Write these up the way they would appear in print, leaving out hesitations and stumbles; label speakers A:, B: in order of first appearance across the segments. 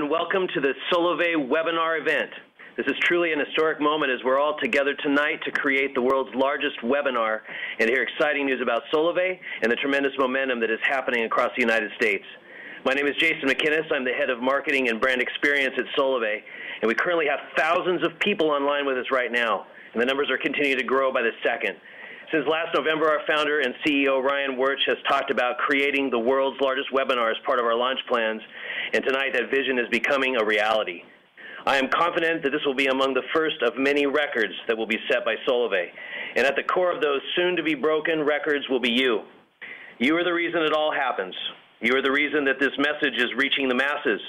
A: and welcome to the Solavei webinar event. This is truly an historic moment as we're all together tonight to create the world's largest webinar and hear exciting news about Solavei and the tremendous momentum that is happening across the United States. My name is Jason McInnes. I'm the head of marketing and brand experience at Solavei, and we currently have thousands of people online with us right now, and the numbers are continuing to grow by the second. Since last November, our founder and CEO, Ryan Wirtz, has talked about creating the world's largest webinar as part of our launch plans, and tonight that vision is becoming a reality. I am confident that this will be among the first of many records that will be set by Solavei, and at the core of those soon-to-be-broken records will be you. You are the reason it all happens. You are the reason that this message is reaching the masses.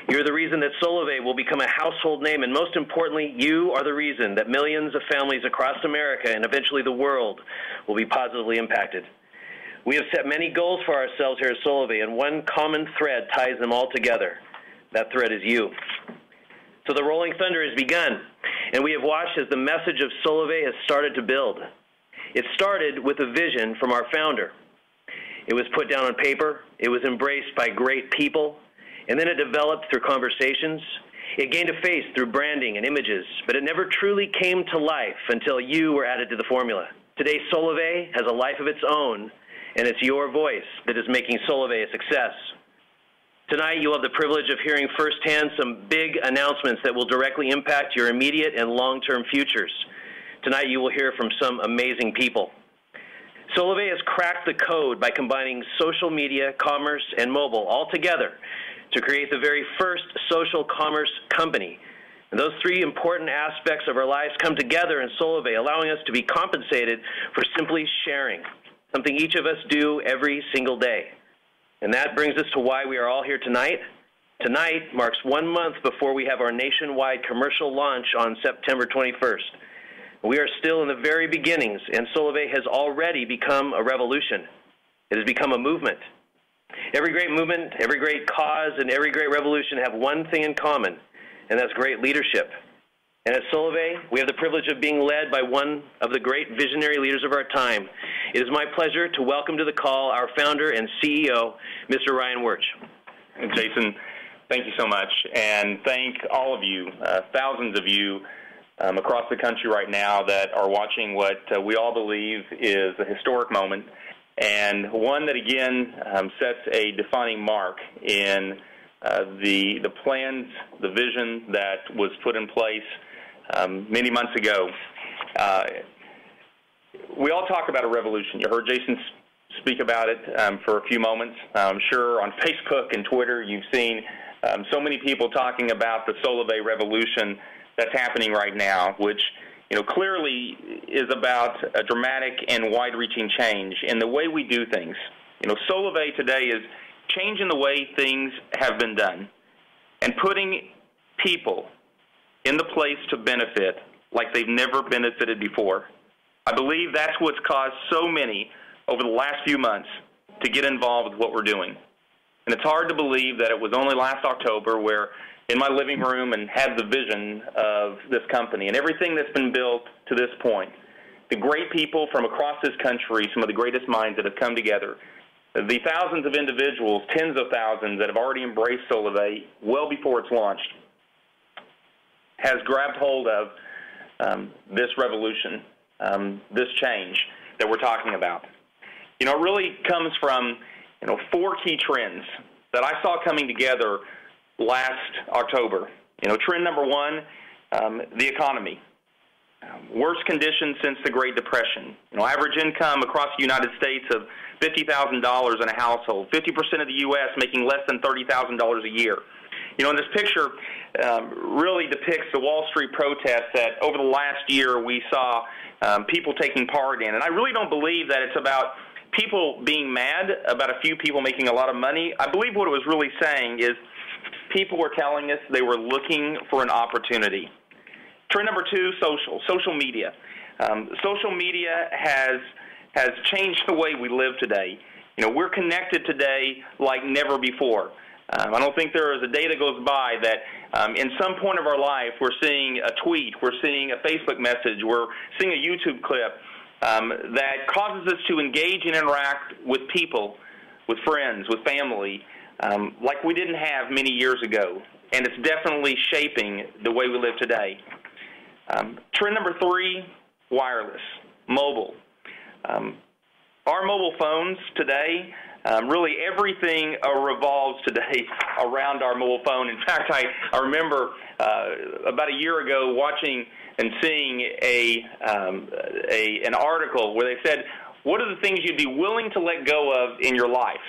A: You're the reason that Solavei will become a household name, and most importantly, you are the reason that millions of families across America and eventually the world will be positively impacted. We have set many goals for ourselves here at Solavei, and one common thread ties them all together. That thread is you. So the rolling thunder has begun, and we have watched as the message of Solavei has started to build. It started with a vision from our founder. It was put down on paper, it was embraced by great people, and then it developed through conversations. It gained a face through branding and images, but it never truly came to life until you were added to the formula. Today, Solavei has a life of its own, and it's your voice that is making Solavei a success. Tonight, you'll have the privilege of hearing firsthand some big announcements that will directly impact your immediate and long-term futures. Tonight, you will hear from some amazing people. Solavei has cracked the code by combining social media, commerce, and mobile all together to create the very first social commerce company. And those three important aspects of our lives come together in Solavei, allowing us to be compensated for simply sharing, something each of us do every single day. And that brings us to why we are all here tonight. Tonight marks 1 month before we have our nationwide commercial launch on September 21st. We are still in the very beginnings, and Solavei has already become a revolution. It has become a movement. Every great movement, every great cause, and every great revolution have one thing in common, and that's great leadership. And at Solavei, we have the privilege of being led by one of the great visionary leaders of our time. It is my pleasure to welcome to the call our founder and CEO, Mr. Ryan Wirtz.
B: Jason, thank you so much, and thank all of you, thousands of you across the country right now that are watching what we all believe is a historic moment, and one that, again, sets a defining mark in the plans, the vision that was put in place many months ago. We all talk about a revolution. You heard Jason speak about it for a few moments. I'm sure on Facebook and Twitter you've seen so many people talking about the Solavei revolution that's happening right now, which clearly is about a dramatic and wide-reaching change in the way we do things. Solavei today is changing the way things have been done and putting people in the place to benefit like they've never benefited before. I believe that's what's caused so many over the last few months to get involved with what we're doing. And it's hard to believe that it was only last October where in my living room and had the vision of this company and everything that's been built to this point. The great people from across this country, some of the greatest minds that have come together, the thousands of individuals, tens of thousands that have already embraced Solavei well before it's launched, has grabbed hold of this revolution, this change that we're talking about. It really comes from four key trends that I saw coming together last October. Trend number one, the economy. Worst conditions since the Great Depression. Average income across the United States of $50,000 in a household. 50% of the U.S. making less than $30,000 a year. And this picture really depicts the Wall Street protests that over the last year we saw people taking part in. And I really don't believe that it's about people being mad about a few people making a lot of money. I believe what it was really saying is people were telling us they were looking for an opportunity. Trend number two, social media. Social media has changed the way we live today. We're connected today like never before. I don't think there is a day that goes by that in some point of our life we're seeing a tweet, we're seeing a Facebook message, we're seeing a YouTube clip that causes us to engage and interact with people, with friends, with family, like we didn't have many years ago. and it's definitely shaping the way we live today. Trend number 3, wireless, mobile. Our mobile phones today, really everything revolves today around our mobile phone. In fact, I remember about a year ago watching and seeing an article where they said, what are the things you'd be willing to let go of in your life?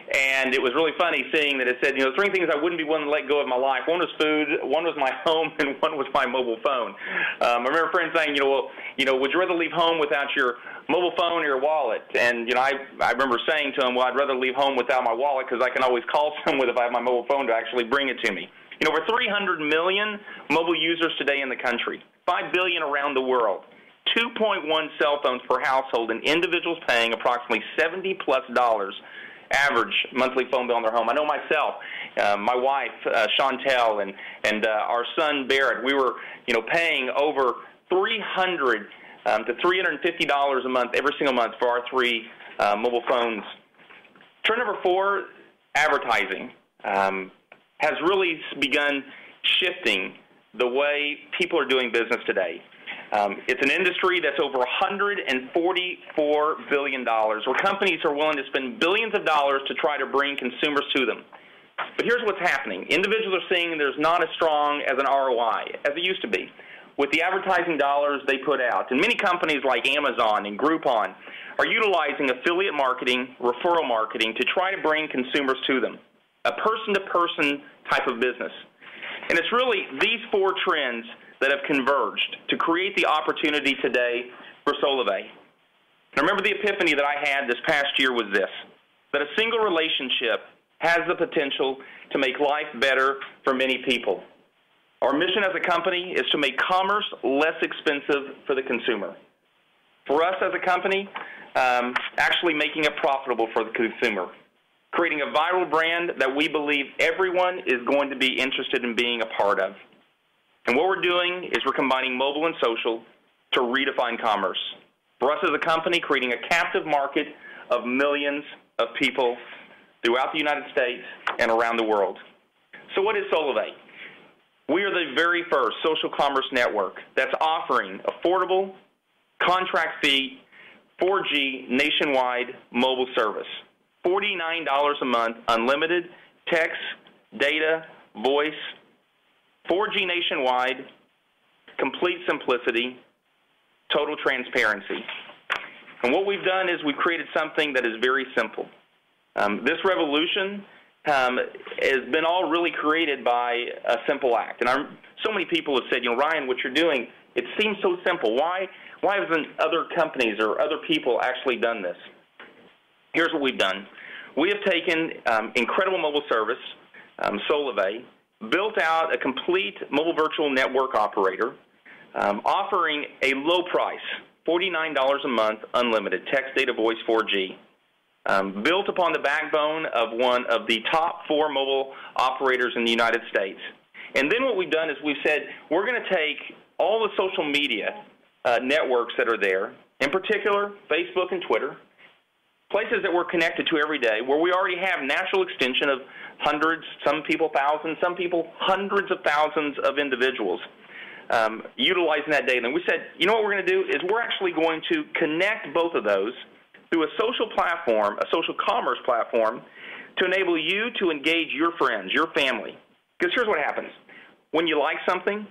B: And it was really funny seeing that it said, 3 things I wouldn't be willing to let go of in my life. One was food, one was my home, and one was my mobile phone. I remember friends saying, would you rather leave home without your mobile phone or your wallet? And, I remember saying to them, well, I'd rather leave home without my wallet because I can always call someone if I have my mobile phone to actually bring it to me. Over 300 million mobile users today in the country, 5 billion around the world, 2.1 cell phones per household, and individuals paying approximately $70+ average monthly phone bill on their home. I know myself, my wife, Chantel, and our son, Barrett, we were, paying over $300 to $350 a month every single month for our 3 mobile phones. Trend number 4, advertising, has really begun shifting the way people are doing business today. It's an industry that's over $144 billion, where companies are willing to spend billions of dollars to try to bring consumers to them. But here's what's happening. Individuals are seeing there's not as strong as an ROI as it used to be with the advertising dollars they put out. And many companies like Amazon and Groupon are utilizing affiliate marketing, referral marketing to try to bring consumers to them, a person-to-person type of business. And it's really these 4 trends that have converged to create the opportunity today for Solavei. I remember the epiphany that I had this past year was this, that a single relationship has the potential to make life better for many people. Our mission as a company is to make commerce less expensive for the consumer. For us as a company, actually making it profitable for the consumer, creating a viral brand that we believe everyone is going to be interested in being a part of. And what we're doing is we're combining mobile and social to redefine commerce. For us as a company, creating a captive market of millions of people throughout the United States and around the world. So what is Solavei? We are the very first social commerce network that's offering affordable, contract-fee, 4G nationwide mobile service. $49 a month, unlimited, text, data, voice, 4G nationwide, complete simplicity, total transparency. And what we've done is we've created something that is very simple. This revolution has been all really created by a simple act. And so many people have said, Ryan, what you're doing, it seems so simple. Why haven't other companies or other people actually done this? Here's what we've done. We have taken incredible mobile service, Solavei, built out a complete mobile virtual network operator, offering a low price, $49 a month, unlimited, text, data, voice, 4G, built upon the backbone of one of the top 4 mobile operators in the United States. And then what we've done is we've said we're going to take all the social media networks that are there, in particular Facebook and Twitter, places that we're connected to every day, where we already have natural extension of hundreds, some people thousands, some people hundreds of thousands of individuals utilizing that data. And we said, what we're going to do is we're actually going to connect both of those through a social platform, a social commerce platform, to enable you to engage your friends, your family. Because here's what happens. When you like something,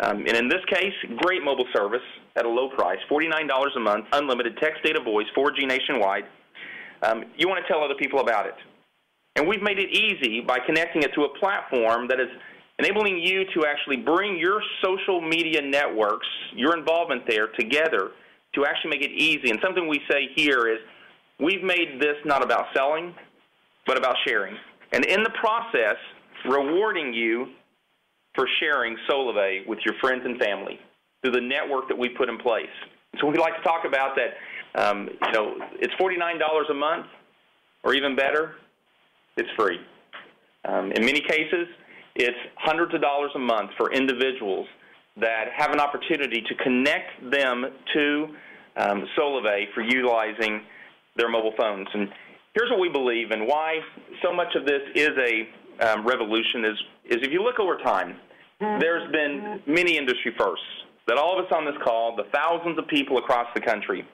B: and in this case, great mobile service at a low price, $49 a month, unlimited text, data, voice, 4G nationwide, you want to tell other people about it. And we've made it easy by connecting it to a platform that is enabling you to actually bring your social media networks, your involvement there, together to actually make it easy. And something we say here is we've made this not about selling, but about sharing. And in the process, rewarding you for sharing Solavei with your friends and family through the network that we put in place. So we'd like to talk about that, it's $49 a month, or even better, it's free. In many cases, it's hundreds of dollars a month for individuals that have an opportunity to connect them to Solavei for utilizing their mobile phones. And here's what we believe and why so much of this is a revolution is if you look over time, there's been many industry firsts that all of us on this call, the thousands of people across the country,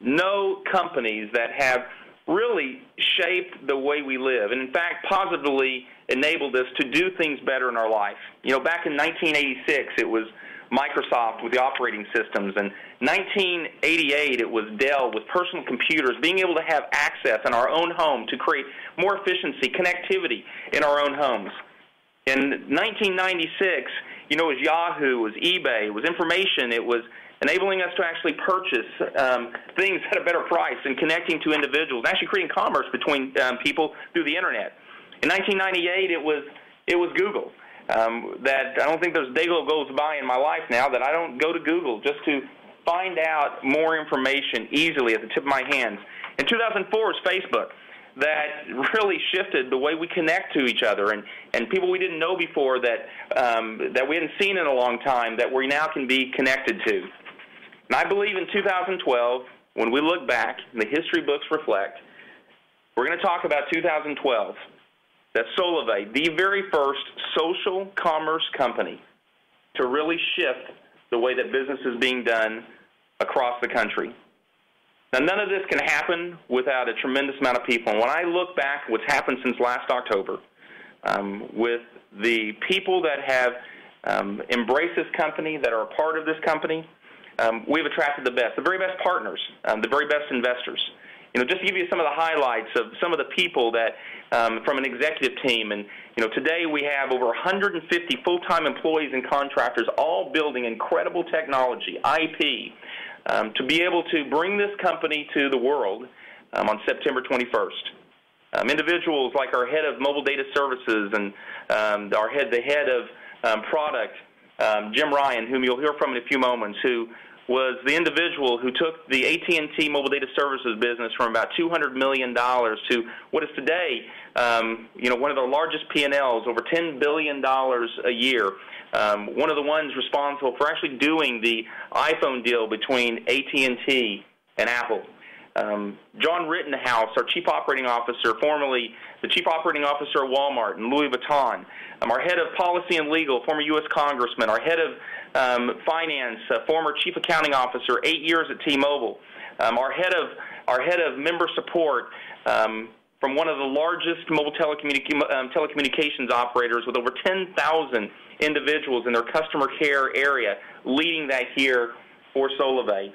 B: know companies that have really shaped the way we live and, in fact, positively enabled us to do things better in our life. You know, back in 1986, it was Microsoft with the operating systems. In 1988, it was Dell with personal computers, being able to have access in our own home to create more efficiency, connectivity in our own homes. In 1996, you know, it was Yahoo, it was eBay, it was information, it was enabling us to actually purchase things at a better price and connecting to individuals, actually creating commerce between people through the Internet. In 1998, it was Google. That I don't think there's a day goes by in my life now that I don't go to Google just to find out more information easily at the tip of my hands. In 2004 is Facebook. That really shifted the way we connect to each other and people we didn't know before that we hadn't seen in a long time that we now can be connected to. And I believe in 2012, when we look back and the history books reflect, we're going to talk about 2012, that Solavei, the very first social commerce company to really shift the way that business is being done across the country. Now, none of this can happen without a tremendous amount of people. And when I look back at what's happened since last October, with the people that have embraced this company, that are a part of this company, we've attracted the best, the very best partners, the very best investors. You know, just to give you some of the highlights of some of the people that, from an executive team, and, you know, today we have over 150 full-time employees and contractors all building incredible technology, IP, to be able to bring this company to the world on September 21st. Individuals like our head of mobile data services and the head of product, Jim Ryan, whom you'll hear from in a few moments, who was the individual who took the AT&T mobile data services business from about $200 million to what is today, you know, one of the largest P&Ls, over $10 billion a year. One of the ones responsible for actually doing the iPhone deal between AT&T and Apple. John Rittenhouse, our Chief Operating Officer, formerly the Chief Operating Officer of Walmart and Louis Vuitton. Our head of Policy and Legal, former U.S. Congressman. Our head of Finance, former Chief Accounting Officer, 8 years at T-Mobile. Our head of Member Support, from one of the largest mobile telecommunications operators with over 10,000 individuals in their customer care area, leading that here for Solavei.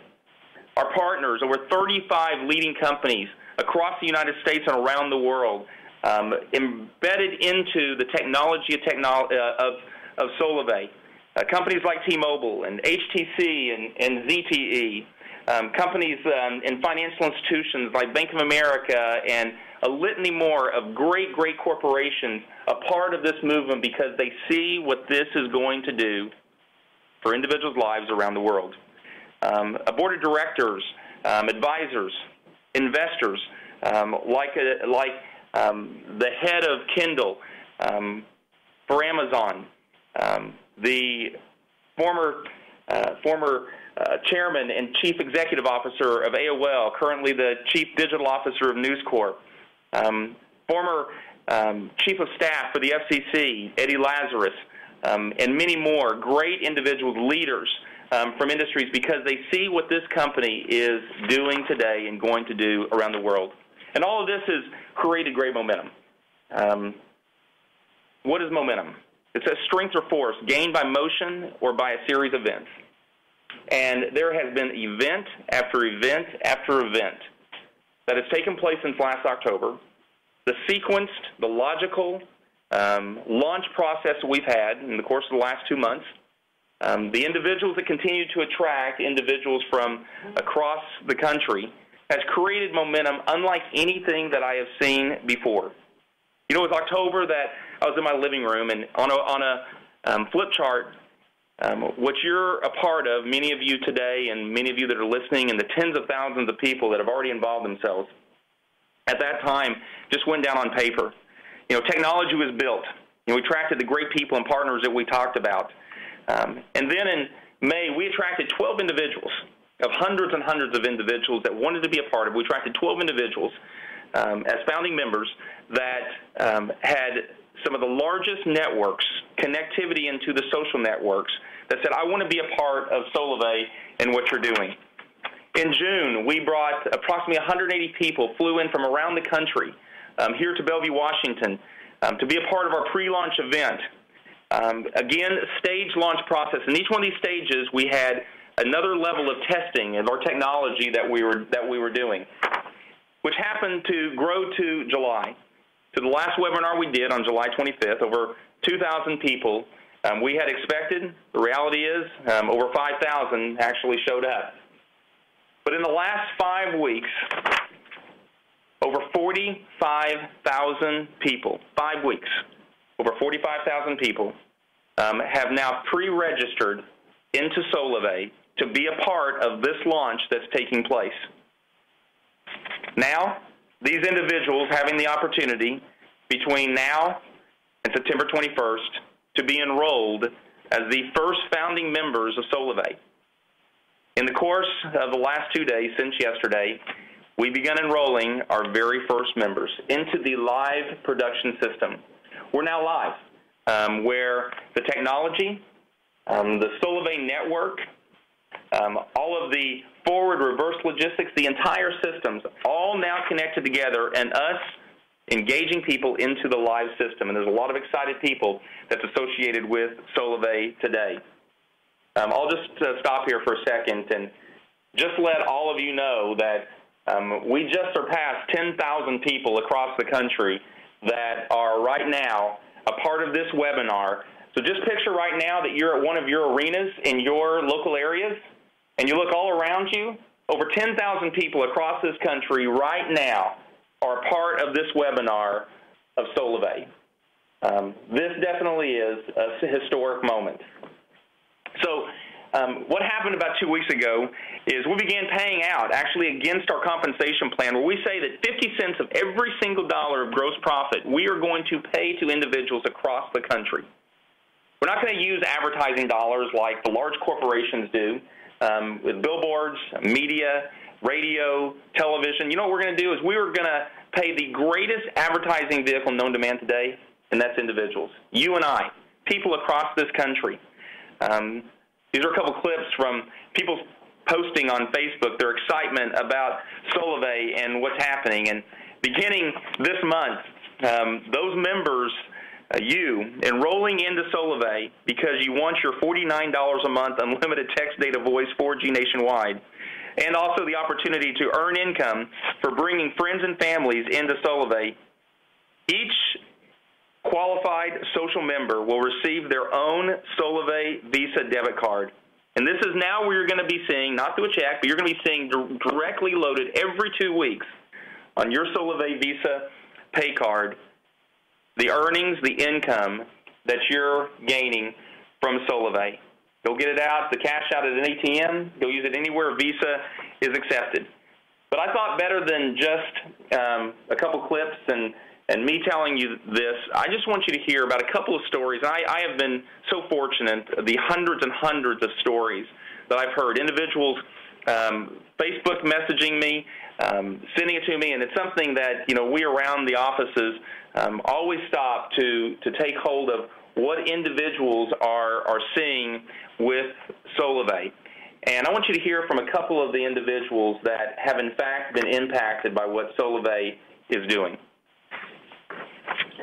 B: Our partners, over 35 leading companies across the United States and around the world, embedded into the technology of Solavei. Companies like T-Mobile and HTC and ZTE, companies and financial institutions like Bank of America and a litany more of great, great corporations a part of this movement because they see what this is going to do for individuals' lives around the world. A board of directors, advisors, investors, like the head of Kindle for Amazon, the former chairman and chief executive officer of AOL, currently the chief digital officer of News Corp, former chief of staff for the FCC, Eddie Lazarus, and many more great individuals, leaders from industries, because they see what this company is doing today and going to do around the world. And all of this has created great momentum. What is momentum? It's a strength or force gained by motion or by a series of events. And there has been event after event after event that has taken place since last October. The sequenced, the logical launch process that we've had in the course of the last 2 months, the individuals that continue to attract individuals from across the country has created momentum unlike anything that I have seen before. You know, it was October that I was in my living room, and on a flip chart, what you're a part of, many of you today and many of you that are listening and the tens of thousands of people that have already involved themselves, at that time just went down on paper. You know, technology was built. You know, we attracted the great people and partners that we talked about. And then in May, we attracted 12 individuals of hundreds and hundreds of individuals that wanted to be a part of. We attracted 12 individuals as founding members that had some of the largest networks, connectivity into the social networks, that said, I want to be a part of Solavei and what you're doing. In June, we brought approximately 180 people, flew in from around the country here to Bellevue, Washington, to be a part of our pre-launch event. Again, stage launch process. In each one of these stages, we had another level of testing of our technology that we were doing, which happened to grow to July. To the last webinar we did on July 25th, over 2,000 people. We had expected. The reality is over 5,000 actually showed up. But in the last 5 weeks, over 45,000 people, 5 weeks, over 45,000 people have now pre-registered into Solavei to be a part of this launch that's taking place. Now, these individuals having the opportunity between now and September 21st to be enrolled as the first founding members of Solavei. In the course of the last 2 days, since yesterday, we began enrolling our very first members into the live production system. We're now live, where the technology, the Solavei network, all of the forward, reverse logistics, the entire systems, all now connected together, and us engaging people into the live system. And there's a lot of excited people that's associated with Solavei today. I'll just stop here for a second and just let all of you know that we just surpassed 10,000 people across the country that are right now a part of this webinar. So just picture right now that you're at one of your arenas in your local areas, and you look all around you, over 10,000 people across this country right now are part of this webinar of Solavei. This definitely is a historic moment. So what happened about 2 weeks ago is we began paying out, actually against our compensation plan, where we say that 50 cents of every single dollar of gross profit we are going to pay to individuals across the country. We're not going to use advertising dollars like the large corporations do with billboards, media, radio, television. You know what we're going to do is we are going to pay the greatest advertising vehicle known to man today, and that's individuals. You and I, people across this country. These are a couple clips from people posting on Facebook their excitement about Solavei and what's happening. And beginning this month, those members, you, enrolling into Solavei because you want your $49 a month unlimited text, data, voice, 4G nationwide, and also the opportunity to earn income for bringing friends and families into Solavei. Each qualified social member will receive their own Solavei Visa debit card. And this is now where you're going to be seeing, not through a check, but you're going to be seeing directly loaded every 2 weeks on your Solavei Visa pay card the earnings, the income that you're gaining from Solavei. You'll get it out, the cash out at an ATM. You'll use it anywhere Visa is accepted. But I thought better than just a couple clips and me telling you this, I just want you to hear about a couple of stories. I have been so fortunate, the hundreds and hundreds of stories that I've heard. Individuals Facebook messaging me, sending it to me, and it's something that, you know, we around the offices always stop to take hold of what individuals are seeing with Solavei. And I want you to hear from a couple of the individuals that have in fact been impacted by what Solavei is doing.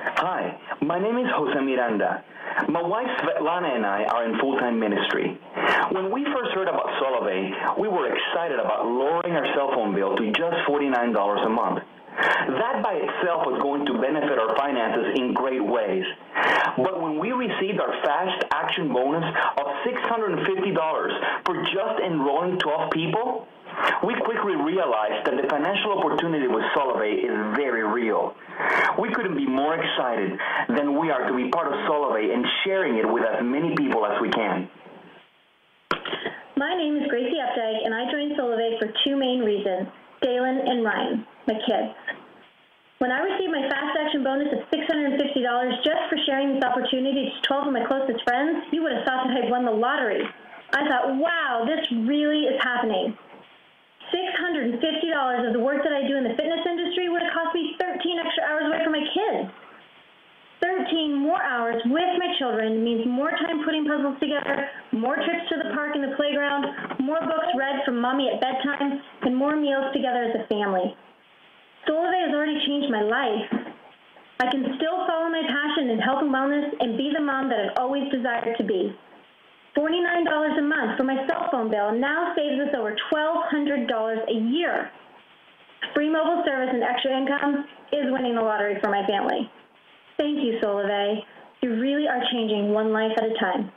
C: Hi, my name is Jose Miranda. My wife Svetlana and I are in full-time ministry. When we first heard about Solavei, we were excited about lowering our cell phone bill to just $49 a month. That by itself was going to benefit our finances in great ways. But when we received our fast action bonus of $650 for just enrolling 12 people, we quickly realized that the financial opportunity with Solavei is very real. We couldn't be more excited than we are to be part of Solavei and sharing it with as many people as we can.
D: My name is Gracie Updike, and I joined Solavei for two main reasons: Dalen and Ryan, my kids. When I received my fast action bonus of $650 just for sharing this opportunity to 12 of my closest friends, you would have thought that I'd won the lottery. I thought, wow, this really is happening. $650 of the work that I do in the fitness industry would have cost me 13 extra hours away from my kids. routine, more hours with my children means more time putting puzzles together, more trips to the park and the playground, more books read from mommy at bedtime, and more meals together as a family. Solavei has already changed my life. I can still follow my passion in health and wellness and be the mom that I've always desired to be. $49 a month for my cell phone bill now saves us over $1,200 a year. Free mobile service and extra income is winning the lottery for my family. Thank you, Solavei. You really are changing one life at a time.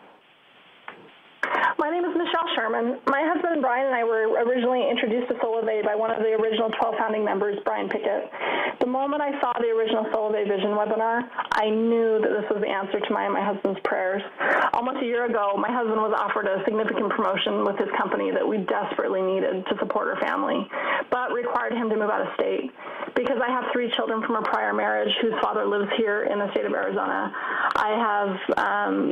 E: My name is Michelle Sherman. My husband Brian and I were originally introduced to Solavei by one of the original 12 founding members, Brian Pickett. The moment I saw the original Solavei Vision webinar, I knew that this was the answer to my and my husband's prayers. Almost a year ago, my husband was offered a significant promotion with his company that we desperately needed to support our family, but required him to move out of state. Because I have 3 children from a prior marriage whose father lives here in the state of Arizona, I have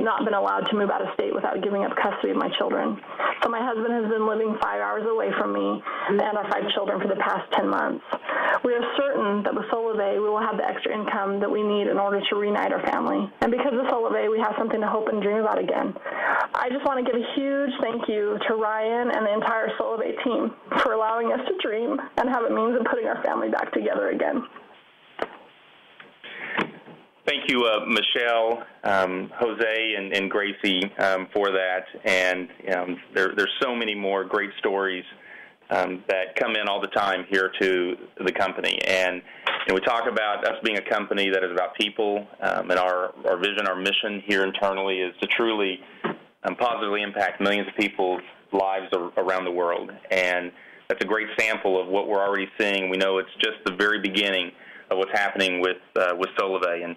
E: not been allowed to move out of state without giving up custody of my children. So my husband has been living 5 hours away from me and our 5 children for the past 10 months. We are certain that with Solavei, we will have the extra income that we need in order to reunite our family. And because of Solavei, we have something to hope and dream about again. I just want to give a huge thank you to Ryan and the entire Solavei team for allowing us to dream and have a means of putting our family back together again.
B: Thank you, Michelle, Jose, and Gracie for that. And there's so many more great stories that come in all the time here to the company. And we talk about us being a company that is about people, and our vision, our mission here internally is to truly positively impact millions of people's lives around the world. And that's a great sample of what we're already seeing. We know it's just the very beginning of what's happening with Solavei. And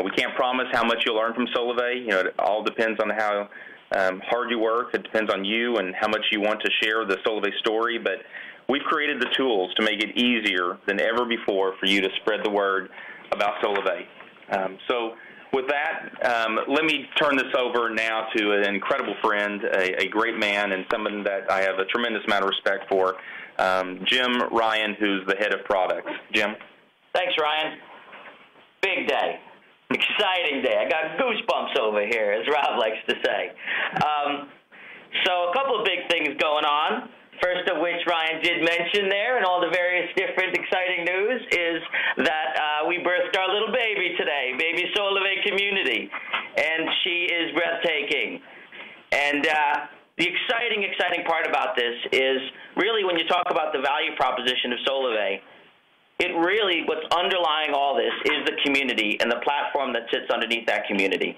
B: we can't promise how much you'll learn from Solavei. It all depends on how hard you work. It depends on you and how much you want to share the Solavei story. But we've created the tools to make it easier than ever before for you to spread the word about Solavei. So with that, let me turn this over now to an incredible friend, a great man, and someone that I have a tremendous amount of respect for, Jim Ryan, who's the head of products. Jim?
F: Thanks, Ryan. Big day. Exciting day. I got goosebumps over here, as Rob likes to say. So a couple of big things going on. First of which Ryan did mention there, and all the various different exciting news, is that we birthed our little baby today, baby Solavei Community, and she is breathtaking. And the exciting part about this is really when you talk about the value proposition of Solavei, what's underlying all this is the community and the platform that sits underneath that community.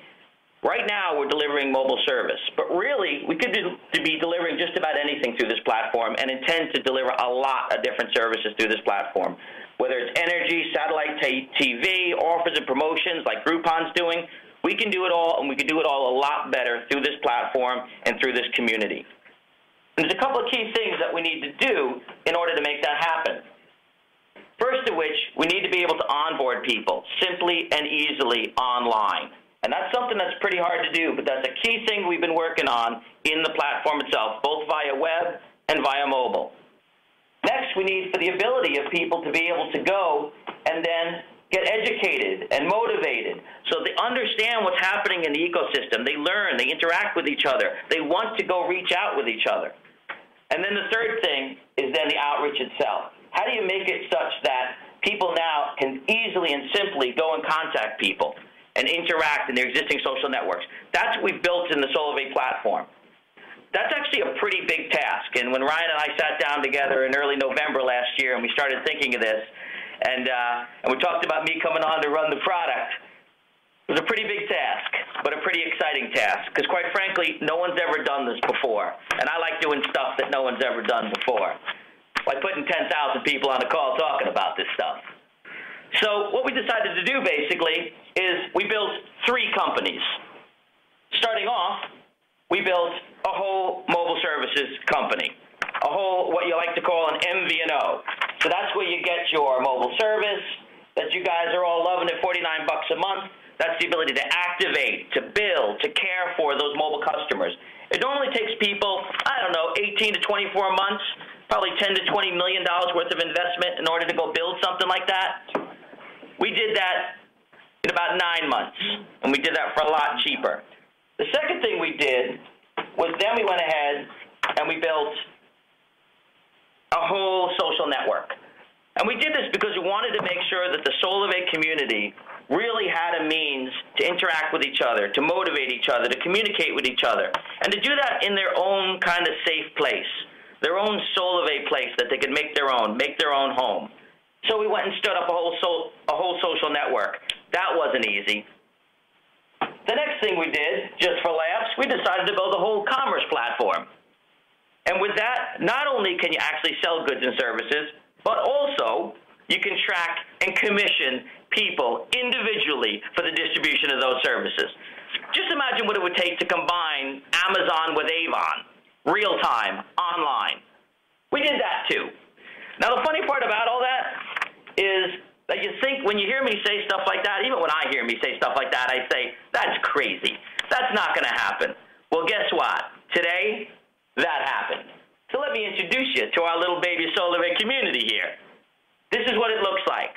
F: Right now, we're delivering mobile service, but really, we could be delivering just about anything through this platform and intend to deliver a lot of different services through this platform, whether it's energy, satellite TV, offers and promotions like Groupon's doing. We can do it all, and we can do it all a lot better through this platform and through this community. And there's a couple of key things that we need to do in order to make that happen. First of which, we need to be able to onboard people simply and easily online. And that's something that's pretty hard to do, but that's a key thing we've been working on in the platform itself, both via web and via mobile. Next, we need for the ability of people to be able to go and then get educated and motivated so they understand what's happening in the ecosystem. They learn, they interact with each other. They want to go reach out with each other. And then the third thing is then the outreach itself. How do you make it such that people now can easily and simply go and contact people and interact in their existing social networks? That's what we've built in the Solavei platform. That's actually a pretty big task. And when Ryan and I sat down together in early November last year and we started thinking of this, and we talked about me coming on to run the product, it was a pretty big task, but a pretty exciting task. Because quite frankly, no one's ever done this before. And I like doing stuff that no one's ever done before, like putting 10,000 people on a call talking about this stuff. So what we decided to do, basically, is we built 3 companies. Starting off, we built a whole mobile services company, a whole what you like to call an MVNO. So that's where you get your mobile service that you guys are all loving at $49 a month. That's the ability to activate, to build, to care for those mobile customers. It normally takes people, 18 to 24 months, probably $10 to $20 million worth of investment in order to go build something like that. We did that in about 9 months, and we did that for a lot cheaper. The second thing we did was then we went ahead and we built a whole social network. And we did this because we wanted to make sure that the Solavei community really had a means to interact with each other, to motivate each other, to communicate with each other, and to do that in their own kind of safe place, their own Solavei place that they could make their own home. So we went and stood up a whole social network. That wasn't easy. The next thing we did, just for laughs, we decided to build a whole commerce platform. And with that, not only can you actually sell goods and services, but also you can track and commission people individually for the distribution of those services. Just imagine what it would take to combine Amazon with Avon, real-time, online. We did that too. Now the funny part about all that is that you think when you hear me say stuff like that, even when I hear me say stuff like that, I say, that's crazy. That's not going to happen. Well, guess what? Today, that happened. So let me introduce you to our little baby Solavei community here. This is what it looks like.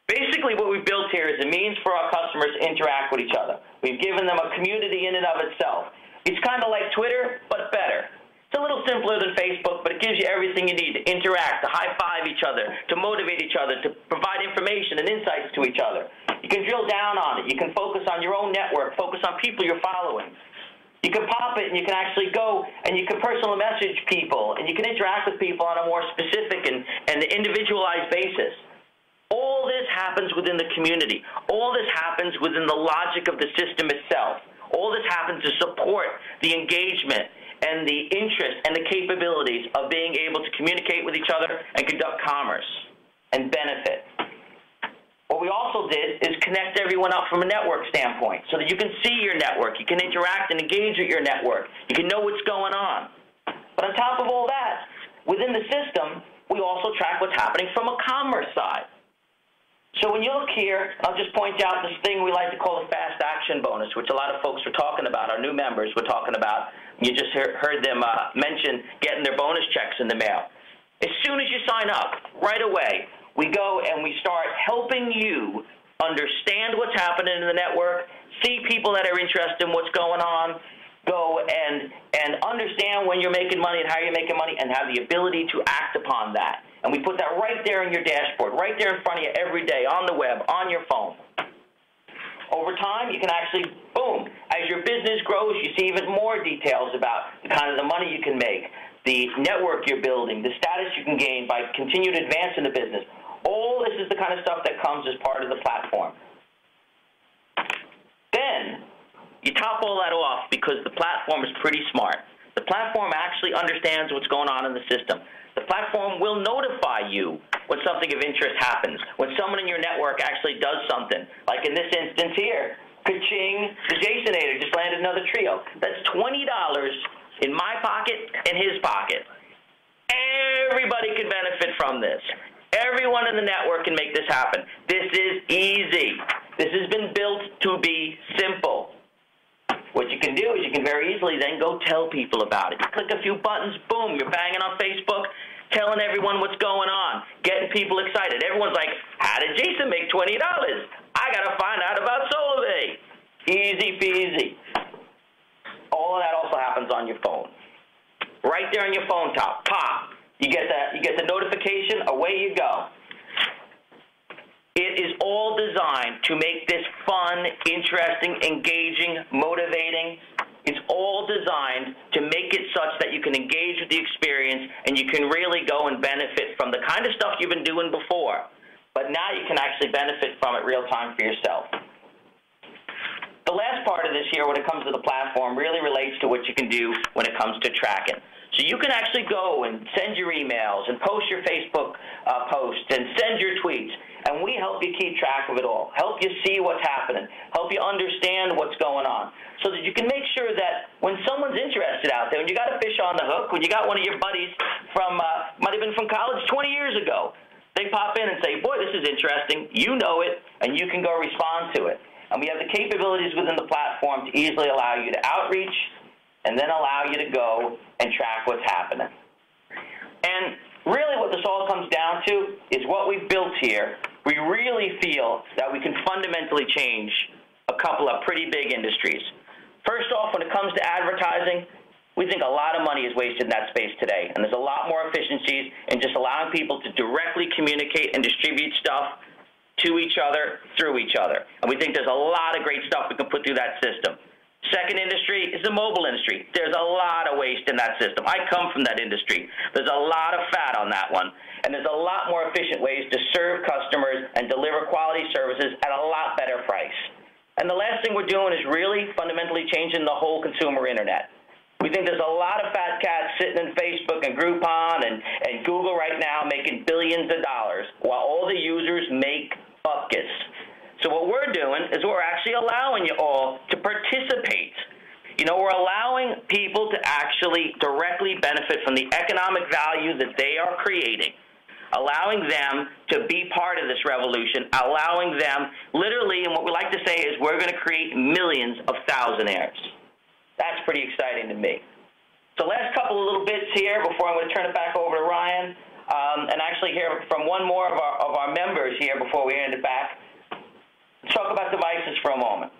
F: Basically, what we've built here is a means for our customers to interact with each other. We've given them a community in and of itself. It's kind of like Twitter, but better. It's a little simpler than Facebook, but it gives you everything you need to interact, to high-five each other, to motivate each other, to provide information and insights to each other. You can drill down on it. You can focus on your own network, focus on people you're following. You can pop it, and you can actually go, and you can personal message people, and you can interact with people on a more specific and individualized basis. All this happens within the community. All this happens within the logic of the system itself. All this happens to support the engagement and the interest and the capabilities of being able to communicate with each other and conduct commerce and benefit. What we also did is connect everyone up from a network standpoint so that you can see your network, you can interact and engage with your network, you can know what's going on. But on top of all that, within the system, we also track what's happening from a commerce side. So when you look here, I'll just point out this thing we like to call a fast action bonus, which a lot of folks were talking about, our new members were talking about. You just heard them mention getting their bonus checks in the mail. As soon as you sign up, right away, we go and we start helping you understand what's happening in the network, see people that are interested in what's going on, go and understand when you're making money and how you're making money, and have the ability to act upon that. And we put that right there in your dashboard, right there in front of you every day, on the web, on your phone. Over time, you can actually, boom, as your business grows, you see even more details about the kind of the money you can make, the network you're building, the status you can gain by continued advance in the business. All this is the kind of stuff that comes as part of the platform. Then, you top all that off because the platform is pretty smart. The platform actually understands what's going on in the system. The platform will notify you when something of interest happens, when someone in your network actually does something. Like in this instance here, ka-ching, the Jasonator just landed another trio. That's $20 in my pocket and his pocket. Everybody can benefit from this. Everyone in the network can make this happen. This is easy. This has been built to be simple. What you can do is you can very easily then go tell people about it. You click a few buttons, boom, you're banging on Facebook, telling everyone what's going on, getting people excited. Everyone's like, how did Jason make $20? I got to find out about Solavei. Easy peasy. All of that also happens on your phone. Right there on your phone top, pop. You get the notification, away you go. It is all designed to make this fun, interesting, engaging, motivating. It's all designed to make it such that you can engage with the experience and you can really go and benefit from the kind of stuff you've been doing before. But now you can actually benefit from it real time for yourself. The last part of this here when it comes to the platform really relates to what you can do when it comes to tracking. So you can actually go and send your emails and post your Facebook posts and send your tweets. And we help you keep track of it all, help you see what's happening, help you understand what's going on, so that you can make sure that when someone's interested out there, when you got a fish on the hook, when you got one of your buddies from, might have been from college 20 years ago, they pop in and say, boy, this is interesting, you know it, and you can go respond to it. And we have the capabilities within the platform to easily allow you to outreach and then allow you to go and track what's happening. And really what this all comes down to is what we've built here we really feel that we can fundamentally change a couple of pretty big industries. First off, when it comes to advertising, we think a lot of money is wasted in that space today, and there's a lot more efficiencies in just allowing people to directly communicate and distribute stuff to each other, through each other. And we think there's a lot of great stuff we can put through that system. Second industry is the mobile industry. There's a lot of waste in that system. I come from that industry. There's a lot of fat on that one. And there's a lot more efficient ways to serve customers and deliver quality services at a lot better price. And the last thing we're doing is really fundamentally changing the whole consumer internet. We think there's a lot of fat cats sitting in Facebook and Groupon and Google right now making billions of dollars while all the users make buckets. So what we're doing is we're actually allowing you all to participate. You know, we're allowing people to actually directly benefit from the economic value that they are creating, allowing them to be part of this revolution, allowing them literally, and what we like to say is we're going to create millions of thousandaires. That's pretty exciting to me. So last couple of little bits here before I'm going to turn it back over to Ryan, and actually hear from one more of our members here before we hand it back. Let's talk about devices for a moment.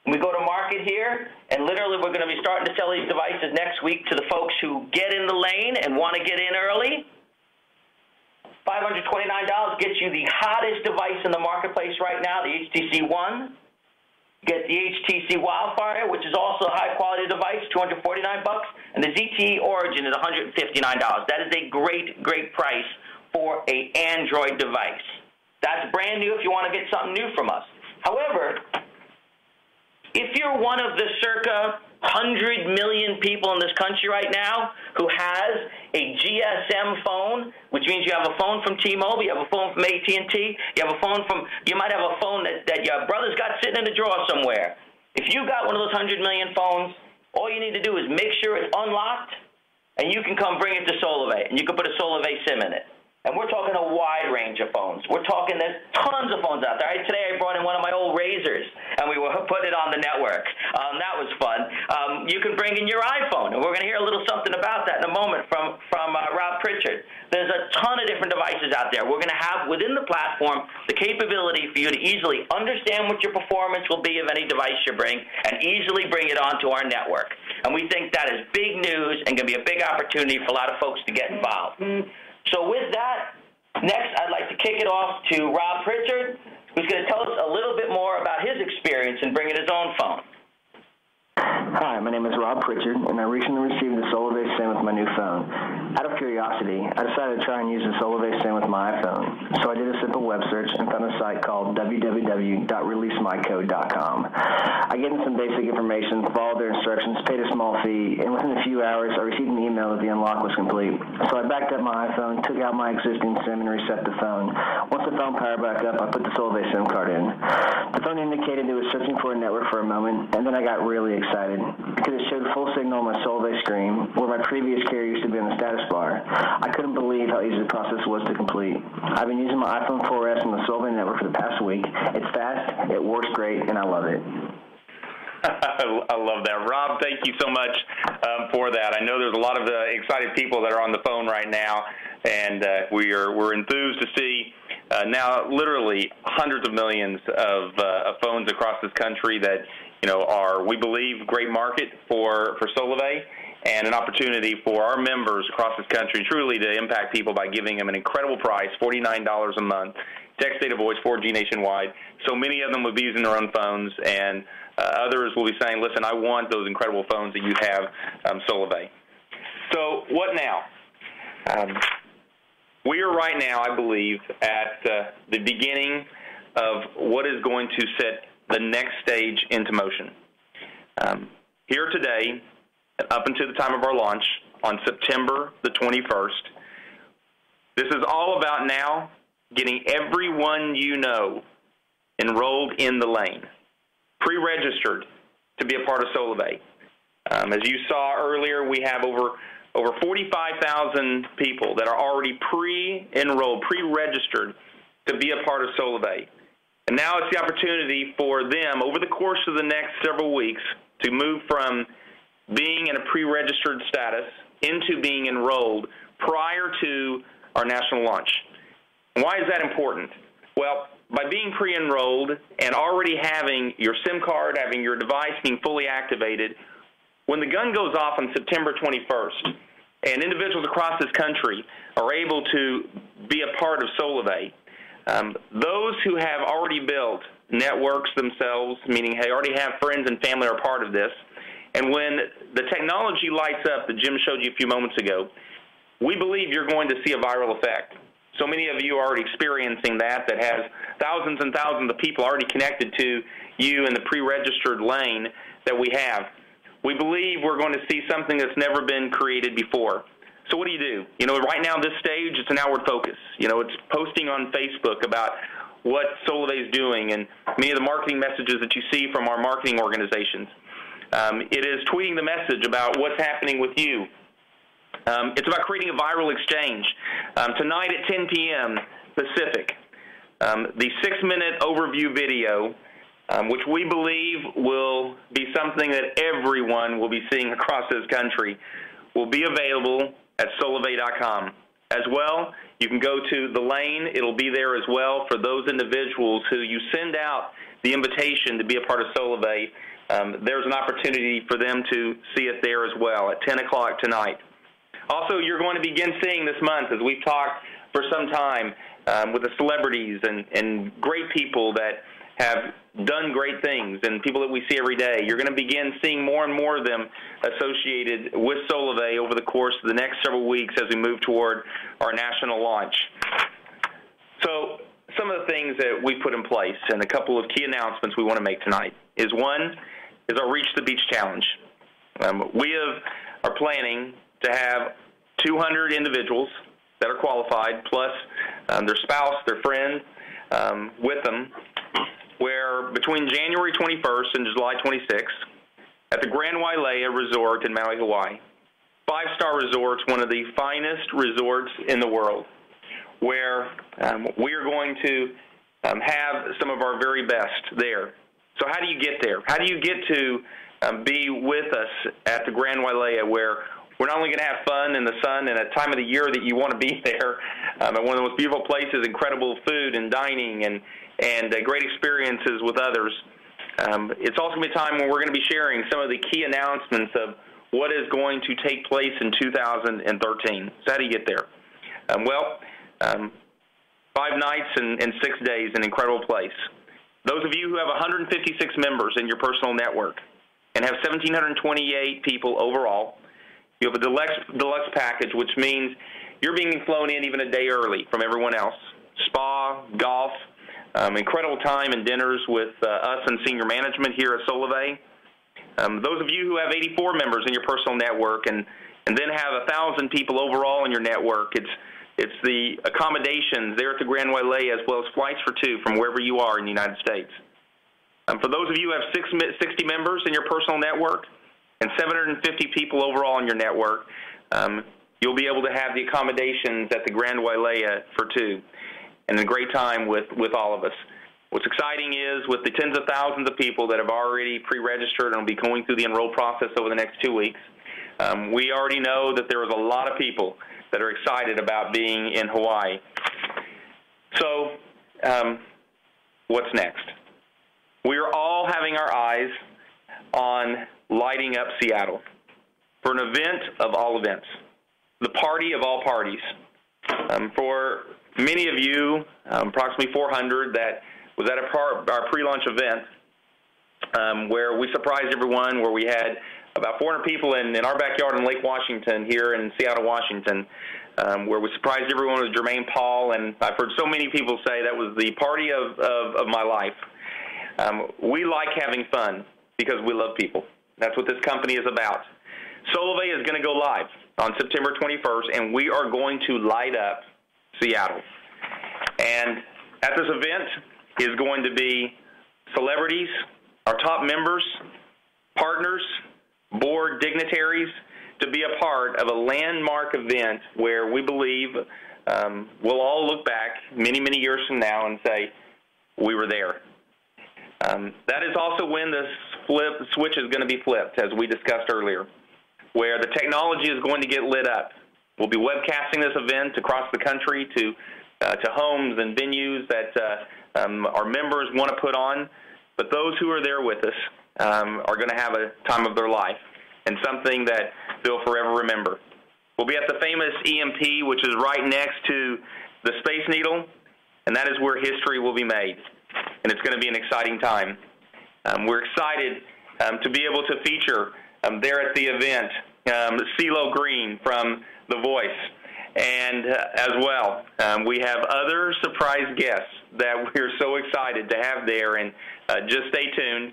F: We go to market here, and literally we're going to be starting to sell these devices next week to the folks who get in the lane and want to get in early. $529 gets you the hottest device in the marketplace right now, the HTC One. You get the HTC Wildfire, which is also a high-quality device, $249, and the ZTE Origin is $159. That is a great, great price for an Android device. That's brand new if you want to get something new from us. However, if you're one of the circa 100 million people in this country right now who has a GSM phone, which means you have a phone from T-Mobile, you have a phone from AT&T, you might have a phone that your brother's got sitting in a drawer somewhere. If you got one of those 100 million phones, all you need to do is make sure it's unlocked, and you can come bring it to Solavei, and you can put a Solavei SIM in it. And we're talking a wide range of phones. We're talking there's tons of phones out there. Today I brought in one of my old Razors, and we were putting it on the network. That was fun. You can bring in your iPhone, and we're going to hear a little something about that in a moment from Rob Pritchard. There's a ton of different devices out there. We're going to have within the platform the capability for you to easily understand what your performance will be of any device you bring and easily bring it onto our network. And we think that is big news and going to be a big opportunity for a lot of folks to get involved. So with that, next I'd like to kick it off to Rob Pritchard, who's going to tell us a little bit more about his experience in bringing his own phone.
G: Hi, my name is Rob Pritchard, and I recently received the Solavei SIM with my new phone. Out of curiosity, I decided to try and use the Solavei SIM with my iPhone. So I did a simple web search and found a site called www.releasemycode.com. I gave them some basic information, followed their instructions, paid a small fee, and within a few hours, I received an email that the unlock was complete. So I backed up my iPhone, took out my existing SIM, and reset the phone. Once the phone powered back up, I put the Solavei SIM card in. The phone indicated it was searching for a network for a moment, and then I got really excited because it showed full signal on my Solavei screen where my previous carrier used to be on the status bar. I couldn't believe how easy the process was to complete. I've been using my iPhone 4S on the Solavei network for the past week. It's fast, it works great, and I love it.
B: I love that. Rob, thank you so much for that. I know there's a lot of excited people that are on the phone right now, and we're enthused to see now literally hundreds of millions of phones across this country that are, we believe, great market for Solavei and an opportunity for our members across this country truly to impact people by giving them an incredible price, $49 a month, text, data, voice, 4G nationwide. So many of them will be using their own phones, and others will be saying, listen, I want those incredible phones that you have, Solavei. So what now? We are right now, I believe, at the beginning of what is going to set the next stage into motion. Here today, up until the time of our launch on September the 21st, this is all about now getting everyone you know enrolled in the lane, pre-registered to be a part of Solavei. As you saw earlier, we have over 45,000 people that are already pre-enrolled, pre-registered to be a part of Solavei. And now it's the opportunity for them over the course of the next several weeks to move from being in a pre-registered status into being enrolled prior to our national launch. Why is that important? Well, by being pre-enrolled and already having your SIM card, having your device being fully activated, when the gun goes off on September 21st, and individuals across this country are able to be a part of Solavei, those who have already built networks themselves, meaning they already have friends and family are part of this, and when the technology lights up that Jim showed you a few moments ago, we believe you're going to see a viral effect. So many of you are already experiencing that has thousands and thousands of people already connected to you in the pre-registered lane that we have. We believe we're going to see something that's never been created before. So what do? Right now, this stage, it's an outward focus. It's posting on Facebook about what Solavei is doing and many of the marketing messages that you see from our marketing organizations. It is tweeting the message about what's happening with you. It's about creating a viral exchange. Tonight at 10 p.m. Pacific, the 6-minute overview video, which we believe will be something that everyone will be seeing across this country, will be available at solavei.com. As well, you can go to the lane. It'll be there as well for those individuals who you send out the invitation to be a part of Solavei. There's an opportunity for them to see it there as well at 10 o'clock tonight. Also, you're going to begin seeing this month, as we've talked for some time with the celebrities and great people that have done great things and people that we see every day. You're going to begin seeing more and more of them associated with Solavei over the course of the next several weeks as we move toward our national launch. So some of the things that we put in place and a couple of key announcements we want to make tonight is, one, is our Reach the Beach Challenge. We are planning to have 200 individuals that are qualified, plus their spouse, their friend, with them, where between January 21st and July 26th, at the Grand Wailea Resort in Maui, Hawaii, 5-star resorts, one of the finest resorts in the world, where we are going to have some of our very best there. So how do you get there? How do you get to be with us at the Grand Wailea, where we're not only going to have fun in the sun and a time of the year that you want to be there, at one of the most beautiful places, incredible food and dining and great experiences with others. It's also going to be a time when we're going to be sharing some of the key announcements of what is going to take place in 2013. So how do you get there? 5 nights and 6 days, an incredible place. Those of you who have 156 members in your personal network and have 1,728 people overall, you have a deluxe package, which means you're being flown in even a day early from everyone else. Spa, golf, incredible time and dinners with us and senior management here at Solavei. Those of you who have 84 members in your personal network and then have 1,000 people overall in your network, it's the accommodations there at the Grand Wailea, as well as flights for 2 from wherever you are in the United States. For those of you who have 60 members in your personal network and 750 people overall in your network, you'll be able to have the accommodations at the Grand Wailea for 2 and a great time with all of us. What's exciting is with the tens of thousands of people that have already pre-registered and will be going through the enroll process over the next 2 weeks, we already know that there is a lot of people that are excited about being in Hawaii. So what's next? We are all having our eyes on lighting up Seattle for an event of all events, the party of all parties. For many of you, approximately 400, that was at our pre-launch event where we surprised everyone, where we had about 400 people in our backyard in Lake Washington here in Seattle, Washington, where we surprised everyone with Jermaine Paul, and I've heard so many people say that was the party of my life. We like having fun because we love people. That's what this company is about. Solavei is going to go live on September 21st, and we are going to light up Seattle. And at this event is going to be celebrities, our top members, partners, board dignitaries, to be a part of a landmark event where we believe we'll all look back many, many years from now and say, we were there. That is also when the switch is going to be flipped, as we discussed earlier, where the technology is going to get lit up. We'll be webcasting this event across the country to to homes and venues that our members want to put on. But those who are there with us are going to have a time of their life and something that they'll forever remember. We'll be at the famous EMP, which is right next to the Space Needle, and that is where history will be made. And it's going to be an exciting time. We're excited to be able to feature there at the event CeeLo Green from The Voice. And as well, we have other surprise guests that we're so excited to have there. And just stay tuned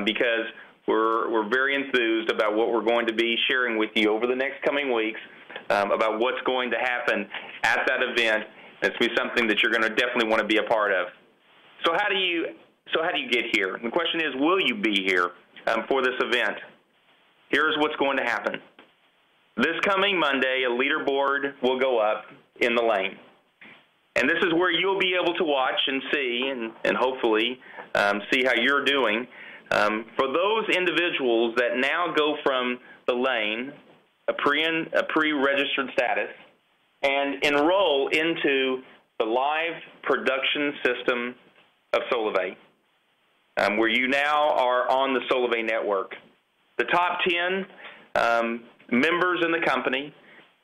B: because we're very enthused about what we're going to be sharing with you over the next coming weeks about what's going to happen at that event. It's going to be something that you're going to definitely want to be a part of. So how do you get here? The question is, will you be here for this event? Here's what's going to happen. This coming Monday, a leaderboard will go up in the lane. And this is where you'll be able to watch and see and hopefully see how you're doing. For those individuals that now go from the lane, a pre-registered status, and enroll into the live production system of Solavei, where you now are on the Solavei network. The top 10 members in the company,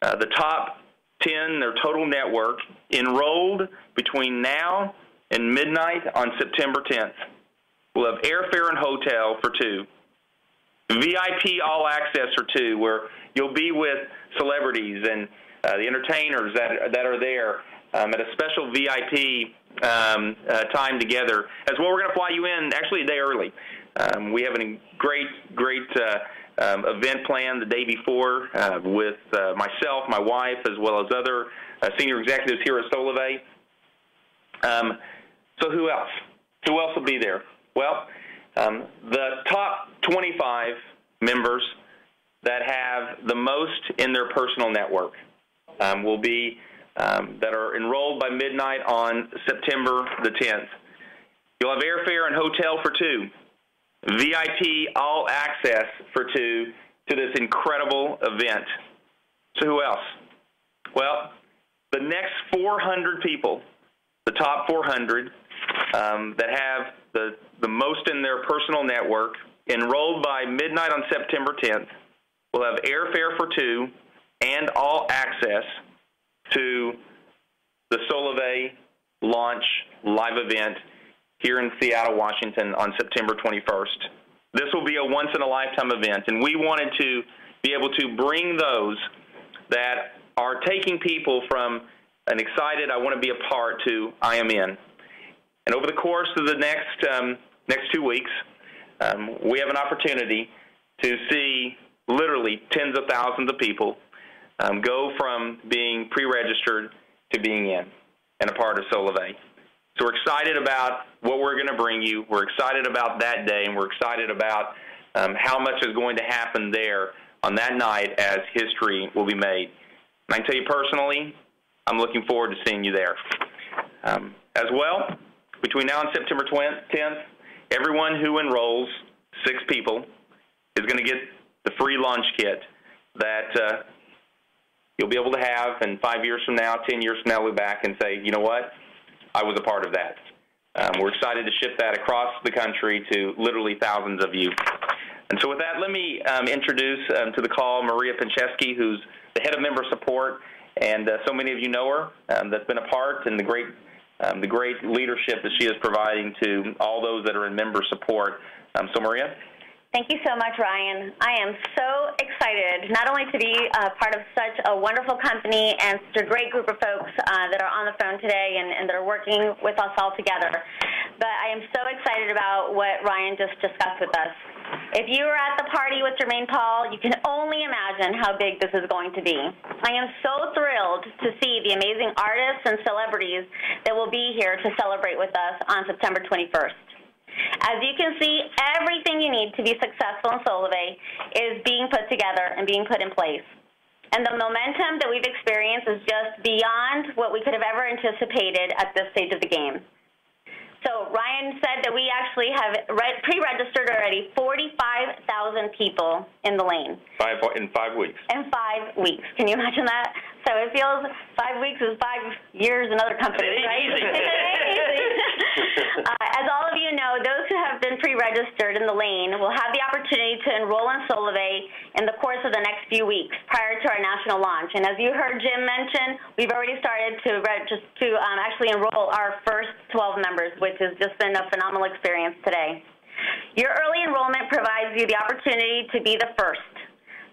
B: the top 10, their total network, enrolled between now and midnight on September 10th. We'll have airfare and hotel for 2. VIP all access for 2, where you'll be with celebrities and the entertainers that are there at a special VIP time together. As well, we're going to fly you in actually a day early. We have a great event planned the day before with myself, my wife, as well as other senior executives here at Solavei. So who else? Who else will be there? Well, the top 25 members that have the most in their personal network will be that are enrolled by midnight on September the 10th. You'll have airfare and hotel for 2. VIP all access for 2 to this incredible event. So who else? Well, the next 400 people, the top 400 that have the most in their personal network, enrolled by midnight on September 10th, will have airfare for 2 and all access to the Solavei launch live event here in Seattle, Washington on September 21st. This will be a once-in-a-lifetime event, and we wanted to be able to bring those that are taking people from an excited, I want to be a part, to I am in. And over the course of the next 2 weeks, we have an opportunity to see literally tens of thousands of people go from being pre-registered to being in and a part of Solavei. So we're excited about what we're going to bring you. We're excited about that day, and we're excited about how much is going to happen there on that night as history will be made. And I can tell you personally, I'm looking forward to seeing you there. As well, between now and September 10th, everyone who enrolls, 6 people, is going to get the free launch kit that you'll be able to have, and 5 years from now, 10 years from now, look back and say, you know what, I was a part of that. We're excited to ship that across the country to literally thousands of you. And so with that, let me introduce to the call Maria Pincheski, who's the head of member support, and so many of you know her, that's been a part, and the great leadership that she is providing to all those that are in member support. So Maria?
H: Thank you so much, Ryan. I am so excited not only to be part of such a wonderful company and such a great group of folks that are on the phone today and that are working with us all together, but I am so excited about what Ryan just discussed with us. If you were at the party with Jermaine Paul, you can only imagine how big this is going to be. I am so thrilled to see the amazing artists and celebrities that will be here to celebrate with us on September 21st. As you can see, everything you need to be successful in Solavei is being put together and being put in place. And the momentum that we've experienced is just beyond what we could have ever anticipated at this stage of the game. So Ryan said that we actually have pre-registered already 45,000 people in the lane.
B: In 5 weeks.
H: In 5 weeks. Can you imagine that? So it feels 5 weeks is 5 years in other companies, right? As all of you know, those who have been pre-registered in the lane will have the opportunity to enroll in Solavei in the course of the next few weeks prior to our national launch. And as you heard Jim mention, we've already started to actually enroll our first 12 members, which has just been a phenomenal experience today. Your early enrollment provides you the opportunity to be the first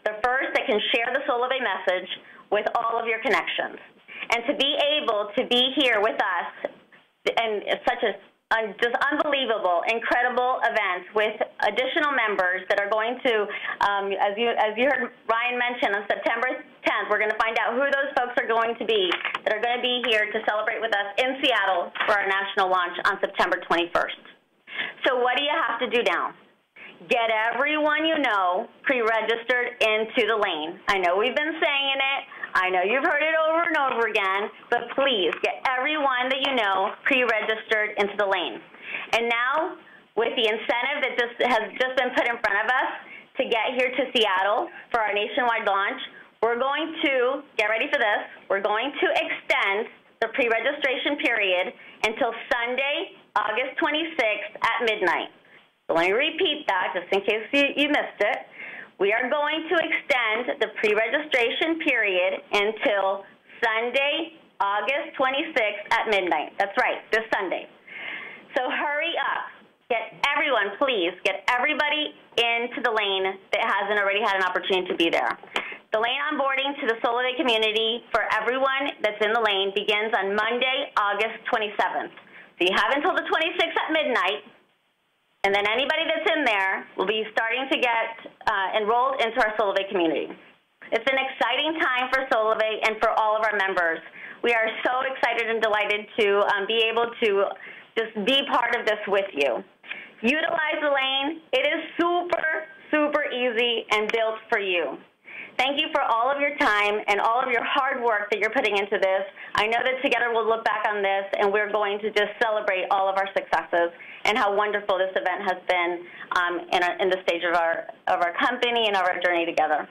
H: that can share the Solavei message with all of your connections, and to be able to be here with us and such a just unbelievable, incredible event with additional members that are going to, as you heard Ryan mention, on September 10th, we're going to find out who those folks are going to be that are going to be here to celebrate with us in Seattle for our national launch on September 21st. So what do you have to do now? Get everyone you know pre-registered into the lane. I know we've been saying it. I know you've heard it over and over again, but please get everyone that you know pre-registered into the lane. And now, with the incentive that has just been put in front of us to get here to Seattle for our nationwide launch, we're going to, get ready for this, we're going to extend the pre-registration period until Sunday, August 26th at midnight. So let me repeat that just in case you missed it. We are going to extend the pre-registration period until Sunday, August 26th at midnight. That's right, this Sunday. So hurry up. Get everyone, please, get everybody into the lane that hasn't already had an opportunity to be there. The lane onboarding to the Solavei community for everyone that's in the lane begins on Monday, August 27th. So you have until the 26th at midnight. And then anybody that's in there will be starting to get enrolled into our Solavei community. It's an exciting time for Solavei and for all of our members. We are so excited and delighted to be able to just be part of this with you. Utilize the lane. It is super, super easy and built for you. Thank you for all of your time and all of your hard work that you're putting into this. I know that together we'll look back on this and we're going to just celebrate all of our successes and how wonderful this event has been in the stage of our company and of our journey together.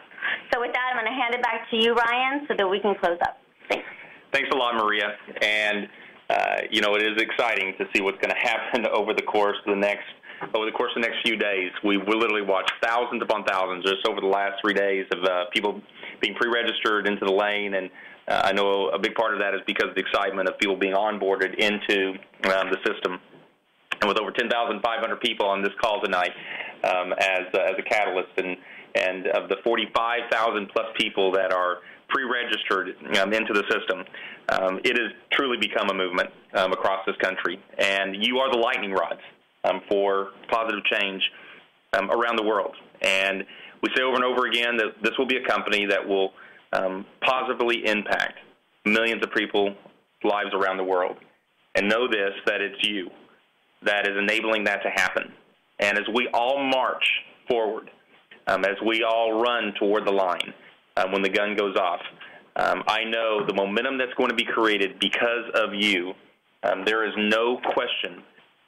H: So with that, I'm going to hand it back to you, Ryan, so that we can close up. Thanks.
B: Thanks a lot, Maria. And, you know, it is exciting to see what's going to happen over the course of the next few days. We literally watched thousands upon thousands just over the last 3 days of people being pre-registered into the lane, and I know a big part of that is because of the excitement of people being onboarded into the system. And with over 10,500 people on this call tonight as a catalyst, and of the 45,000 plus people that are pre-registered into the system, it has truly become a movement across this country, and you are the lightning rods for positive change around the world. And we say over and over again that this will be a company that will positively impact millions of people's lives around the world. And know this, that it's you that is enabling that to happen. And as we all march forward, as we all run toward the line when the gun goes off, I know the momentum that's going to be created because of you. There is no question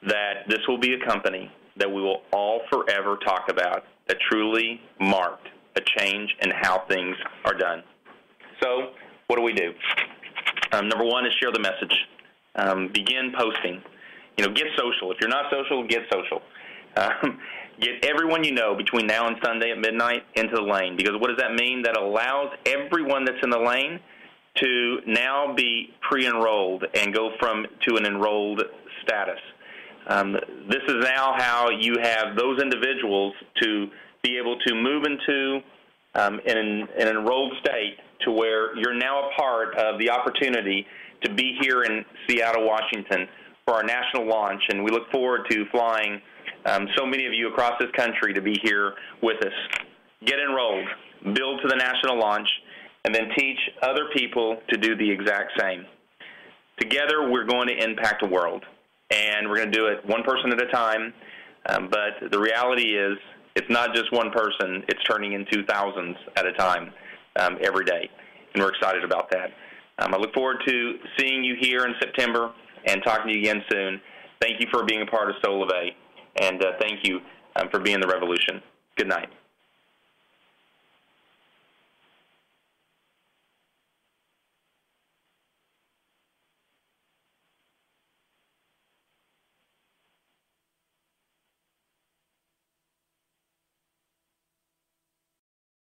B: that this will be a company that we will all forever talk about that truly marked a change in how things are done. So what do we do? Number one is share the message. Begin posting. You know, get social. If you're not social, get social. Get everyone you know between now and Sunday at midnight into the lane, because what does that mean? That allows everyone that's in the lane to now be pre-enrolled and go to an enrolled status. This is now how you have those individuals to be able to move into an enrolled state to where you're now a part of the opportunity to be here in Seattle, Washington for our national launch, and we look forward to flying so many of you across this country to be here with us. Get enrolled, build to the national launch, and then teach other people to do the exact same. Together, we're going to impact the world. And we're going to do it one person at a time, but the reality is it's not just one person. It's turning into thousands at a time every day, and we're excited about that. I look forward to seeing you here in September and talking to you again soon. Thank you for being a part of Solavei, and thank you for being the revolution. Good night.